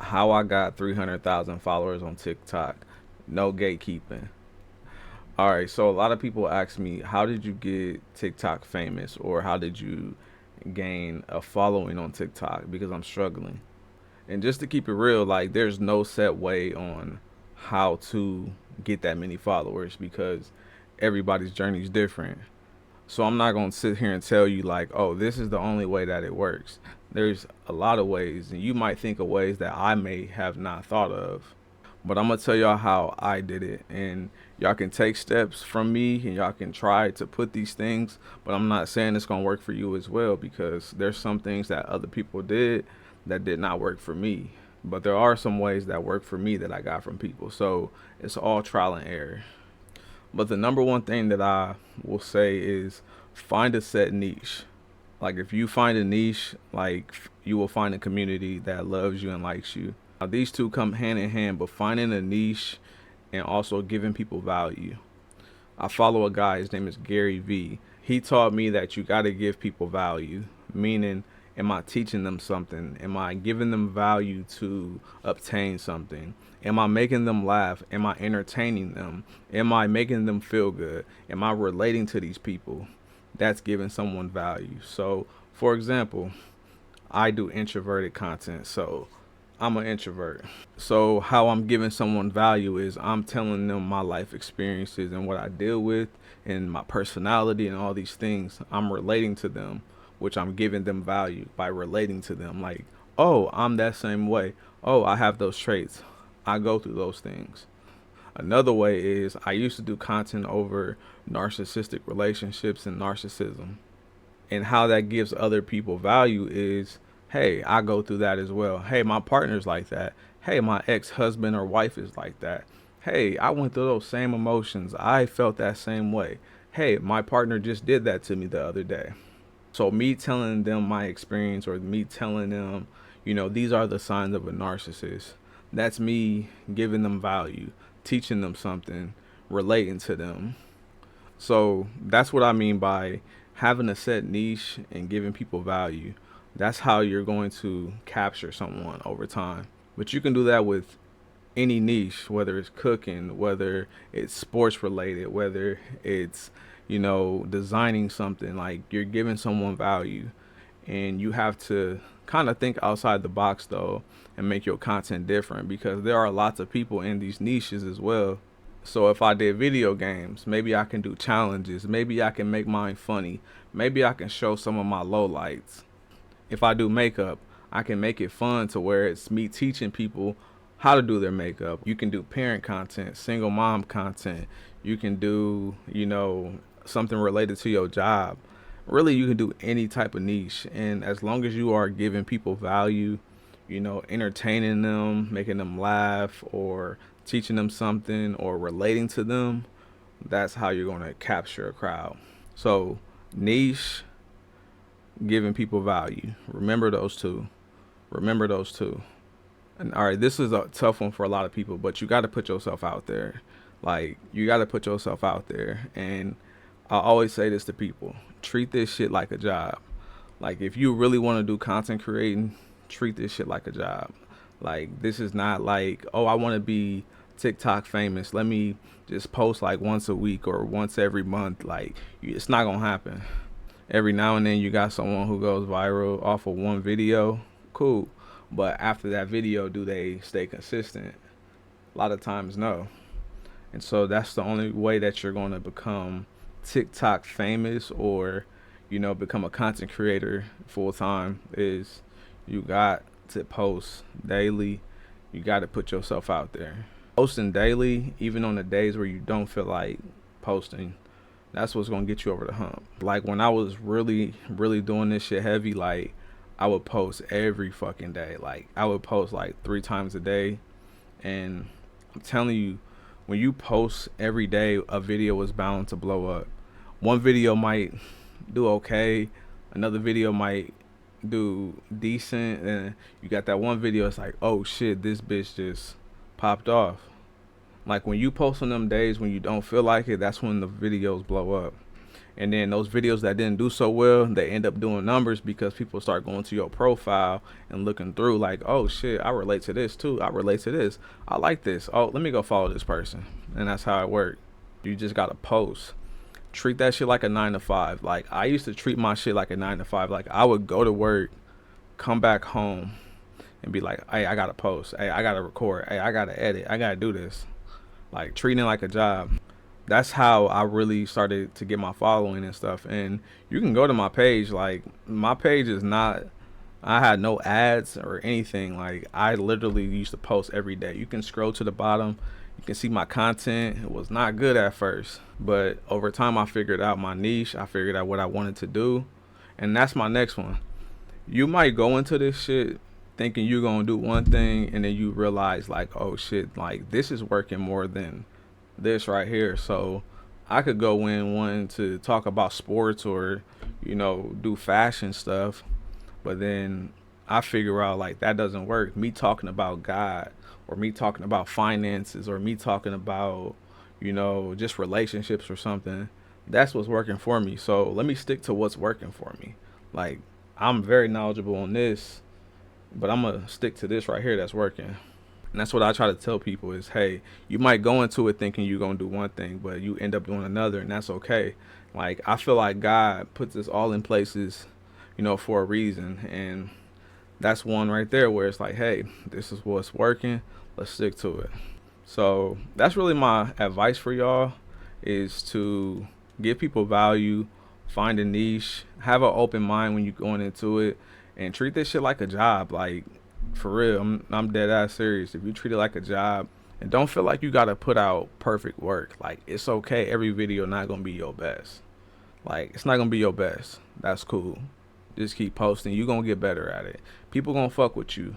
How I got 300,000 followers on TikTok. No gatekeeping. All right, so a lot of people ask me, how did you get TikTok famous or how did you gain a following on TikTok? Because I'm struggling. And just to keep it real, like there's no set way on how to get that many followers because everybody's journey is different. So I'm not going to sit here and tell you like, oh, this is the only way that it works. There's a lot of ways, and you might think of ways that I may have not thought of. But I'm gonna tell y'all how I did it, and y'all can take steps from me, and y'all can try to put these things. But I'm not saying it's gonna work for you as well because there's some things that other people did that did not work for me. But there are some ways that work for me that I got from people. So it's all trial and error. But the number one thing that I will say is find a set niche. Like if you find a niche, like you will find a community that loves you and likes you. Now, these two come hand in hand, but finding a niche and also giving people value. I follow a guy, his name is Gary V. He taught me that you got to give people value, meaning, am I teaching them something? Am I giving them value to obtain something? Am I making them laugh? Am I entertaining them? Am I making them feel good? Am I relating to these people? That's giving someone value. So, for example, I do introverted content. So, I'm an introvert. So, how I'm giving someone value is I'm telling them my life experiences and what I deal with and my personality and all these things. I'm relating to them, which I'm giving them value by relating to them. Like, oh, I'm that same way. Oh, I have those traits. I go through those things. Another way is I used to do content over narcissistic relationships and narcissism. And how that gives other people value is, hey, I go through that as well. Hey, my partner's like that. Hey, my ex-husband or wife is like that. Hey, I went through those same emotions. I felt that same way. Hey, my partner just did that to me the other day. So me telling them my experience or me telling them, these are the signs of a narcissist. That's me giving them value, teaching them something, relating to them. So that's what I mean by having a set niche and giving people value. That's how you're going to capture someone over time. But you can do that with any niche, whether it's cooking, whether it's sports related, whether it's, designing something. Like you're giving someone value. And you have to kind of think outside the box though and make your content different because there are lots of people in these niches as well. So if I did video games, maybe I can do challenges. Maybe I can make mine funny. Maybe I can show some of my lowlights. If I do makeup, I can make it fun to where it's me teaching people how to do their makeup. You can do parent content, single mom content. You can do, something related to your job. Really, you can do any type of niche. And as long as you are giving people value, entertaining them, making them laugh, or teaching them something, or relating to them, that's how you're going to capture a crowd. So, niche, giving people value. Remember those two. Remember those two. And all right, this is a tough one for a lot of people, but you got to put yourself out there. Like, you got to put yourself out there. And I always say this to people, treat this shit like a job. Like, if you really want to do content creating, treat this shit like a job. Like, this is not like, oh, I want to be TikTok famous. Let me just post like once a week or once every month. Like, it's not going to happen. Every now and then you got someone who goes viral off of one video. Cool. But after that video, do they stay consistent? A lot of times, no. And so that's the only way that you're going to become TikTok famous or, become a content creator full time is you got to post daily. You got to put yourself out there. Posting daily, even on the days where you don't feel like posting, that's what's going to get you over the hump. Like when I was really, really doing this shit heavy, like I would post every fucking day. Like I would post like 3 times a day. And I'm telling you, when you post every day, a video is bound to blow up. One video might do okay, another video might do decent, and you got that one video, it's like, oh shit, this bitch just popped off. Like when you post on them days when you don't feel like it, that's when the videos blow up. And then those videos that didn't do so well, they end up doing numbers because people start going to your profile and looking through like, oh shit, I relate to this too. I relate to this. I like this. Oh, let me go follow this person. And that's how it works. You just gotta post. Treat that shit like a 9 to 5. Like I used to treat my shit like a 9 to 5. Like I would go to work, come back home, and be like, hey, I gotta post. Hey, I gotta record. Hey, I gotta edit. I gotta do this. Like treating it like a job. That's how I really started to get my following and stuff. And you can go to my page. Like my page is not. I had no ads or anything. Like I literally used to post every day. You can scroll to the bottom. You can see my content. It was not good at first, but over time I figured out my niche. I figured out what I wanted to do, and that's my next one. You might go into this shit thinking you're gonna do one thing, and then you realize like, oh shit, like this is working more than this right here. So I could go in one to talk about sports or do fashion stuff, but then I figure out like that doesn't work. Me talking about God, or me talking about finances, or me talking about just relationships or something, that's what's working for me. So let me stick to what's working for me. Like I'm very knowledgeable on this, but I'm gonna stick to this right here that's working. And that's what I try to tell people is, hey, you might go into it thinking you're gonna do one thing, but you end up doing another, and that's okay. Like I feel like God puts this all in places, for a reason, and that's one right there where it's like, hey, this is what's working. Let's stick to it. So that's really my advice for y'all, is to give people value, find a niche, have an open mind when you're going into it, and treat this shit like a job. Like for real, I'm dead ass serious. If you treat it like a job and don't feel like you gotta put out perfect work, like it's okay. Every video not gonna be your best. Like it's not gonna be your best. That's cool. Just keep posting. You gonna get better at it. People gonna fuck with you.